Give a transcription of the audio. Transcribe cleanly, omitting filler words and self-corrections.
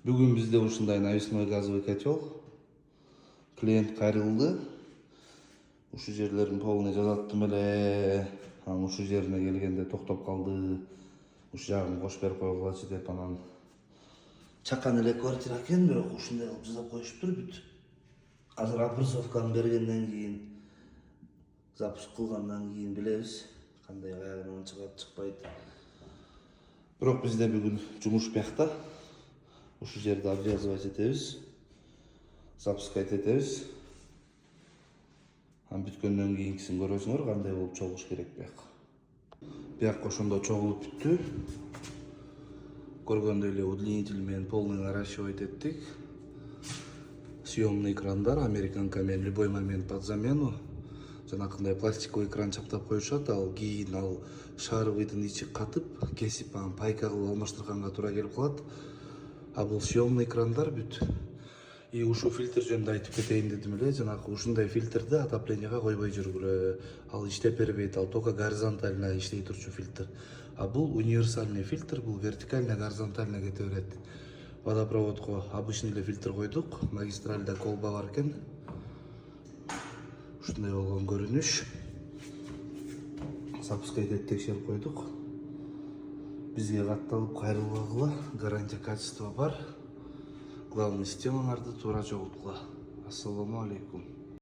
Бүгін бізде ушундай навесной газовый котел. Клиент кайрылды. Ушу жерлерин полный жазаттым эле. Ушу жерине келгенде токтоп калды. Ушу жагын кошуп берип койгулачы деп анан чакан эле квартира экен, бирок ушундай кылып жасап коюшуптур бүт. Азыр опрессовканы бергенден кийин, запуск кылгандан кийин билебиз кандай аягынан чыгат, чыкпайт. Бирок бизде бүгүн жумуш биякта. Ушу жерди обвязывать этебиз, запускать этебиз. Бүткөндөн кийинкисин көрөсүңөр, кандай болуп чогулуш керек бияк. Бияк ошондо чогулуп бүттү. Көргөндөй эле удлинитель менен полный наращивать эттик. Съемный экрандар, американка менен любой момент под замену. Жанакындай пластиковый экран чаптап коюшат, ал кийин ал шаровыйдын ичи катып, кесип анан пайка кылып алмаштырганга туура келип калат. А бул съемный экрандар бүт. И ушу фильтр жөнүндө айтып кетейин дедим эле. Жанагы ушундай фильтрди отопленияга койбой жүргүлө. Ал иштеп бербейт, ал только горизонтально иштей турчу фильтр. А бул универсальный фильтр, бул вертикально, горизонтально кете берет. Водопроводко обычный эле фильтр койдук. Магистральда колба бар экен. Ушундай болгон көрүнүш. Запускать этип текшерип койдук. Бизге катталып кайрылбагыла, гарантия качество бар. Главный системаларды туура жогуткула. Ассаламу алейкум.